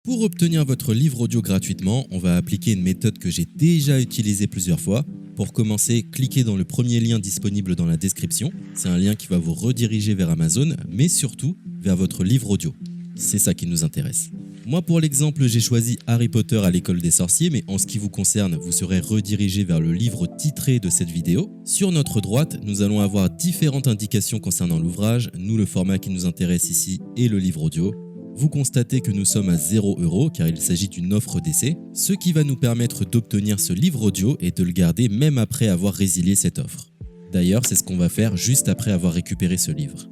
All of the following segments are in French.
Pour obtenir votre livre audio gratuitement, on va appliquer une méthode que j'ai déjà utilisée plusieurs fois. Pour commencer, cliquez dans le premier lien disponible dans la description. C'est un lien qui va vous rediriger vers Amazon, mais surtout vers votre livre audio. C'est ça qui nous intéresse. Moi, pour l'exemple, j'ai choisi Harry Potter à l'école des sorciers, mais en ce qui vous concerne, vous serez redirigé vers le livre titré de cette vidéo. Sur notre droite, nous allons avoir différentes indications concernant l'ouvrage. Nous, le format qui nous intéresse ici est le livre audio. Vous constatez que nous sommes à 0 € car il s'agit d'une offre d'essai, ce qui va nous permettre d'obtenir ce livre audio et de le garder même après avoir résilié cette offre. D'ailleurs, c'est ce qu'on va faire juste après avoir récupéré ce livre.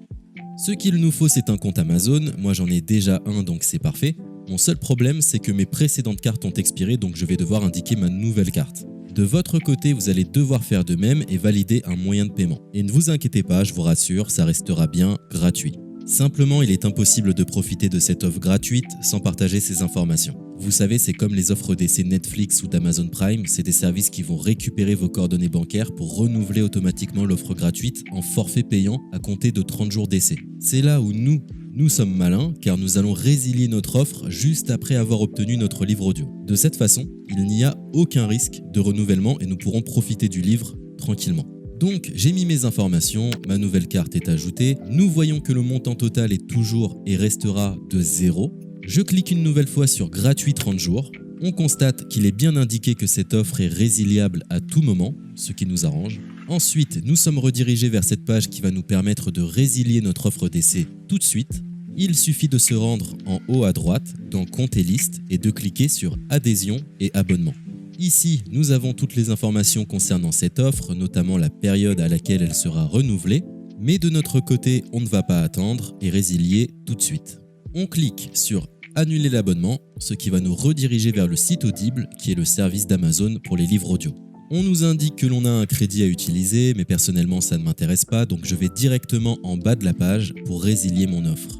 Ce qu'il nous faut, c'est un compte Amazon. Moi, j'en ai déjà un, donc c'est parfait. Mon seul problème, c'est que mes précédentes cartes ont expiré, donc je vais devoir indiquer ma nouvelle carte. De votre côté, vous allez devoir faire de même et valider un moyen de paiement. Et ne vous inquiétez pas, je vous rassure, ça restera bien gratuit. Simplement, il est impossible de profiter de cette offre gratuite sans partager ces informations. Vous savez, c'est comme les offres d'essai Netflix ou d'Amazon Prime, c'est des services qui vont récupérer vos coordonnées bancaires pour renouveler automatiquement l'offre gratuite en forfait payant à compter de 30 jours d'essai. C'est là où nous sommes malins car nous allons résilier notre offre juste après avoir obtenu notre livre audio. De cette façon, il n'y a aucun risque de renouvellement et nous pourrons profiter du livre tranquillement. Donc j'ai mis mes informations, ma nouvelle carte est ajoutée, nous voyons que le montant total est toujours et restera de 0. Je clique une nouvelle fois sur gratuit 30 jours, on constate qu'il est bien indiqué que cette offre est résiliable à tout moment, ce qui nous arrange. Ensuite, nous sommes redirigés vers cette page qui va nous permettre de résilier notre offre d'essai tout de suite. Il suffit de se rendre en haut à droite dans Compte et liste et de cliquer sur Adhésion et abonnement. Ici, nous avons toutes les informations concernant cette offre, notamment la période à laquelle elle sera renouvelée, mais de notre côté, on ne va pas attendre et résilier tout de suite. On clique sur Annuler l'abonnement, ce qui va nous rediriger vers le site Audible, qui est le service d'Amazon pour les livres audio. On nous indique que l'on a un crédit à utiliser, mais personnellement ça ne m'intéresse pas, donc je vais directement en bas de la page pour résilier mon offre.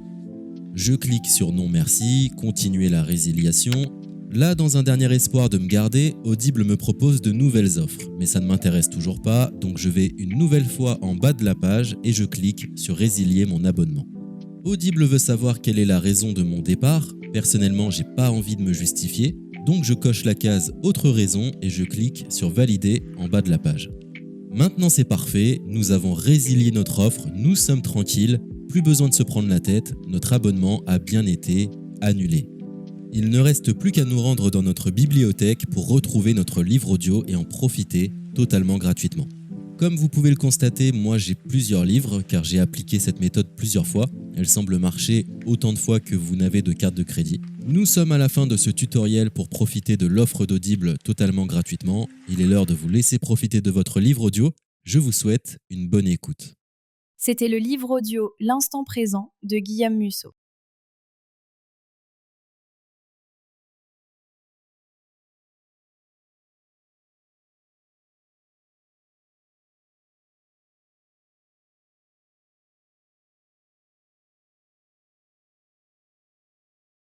Je clique sur Non merci, continuer la résiliation. Là, dans un dernier espoir de me garder, Audible me propose de nouvelles offres, mais ça ne m'intéresse toujours pas, donc je vais une nouvelle fois en bas de la page et je clique sur Résilier mon abonnement. Audible veut savoir quelle est la raison de mon départ. Personnellement, j'ai pas envie de me justifier, donc je coche la case Autre raison et je clique sur Valider en bas de la page. Maintenant c'est parfait, nous avons résilié notre offre, nous sommes tranquilles, plus besoin de se prendre la tête, notre abonnement a bien été annulé. Il ne reste plus qu'à nous rendre dans notre bibliothèque pour retrouver notre livre audio et en profiter totalement gratuitement. Comme vous pouvez le constater, moi j'ai plusieurs livres car j'ai appliqué cette méthode plusieurs fois. Elle semble marcher autant de fois que vous n'avez de carte de crédit. Nous sommes à la fin de ce tutoriel pour profiter de l'offre d'Audible totalement gratuitement. Il est l'heure de vous laisser profiter de votre livre audio. Je vous souhaite une bonne écoute. C'était le livre audio L'instant présent de Guillaume Musso.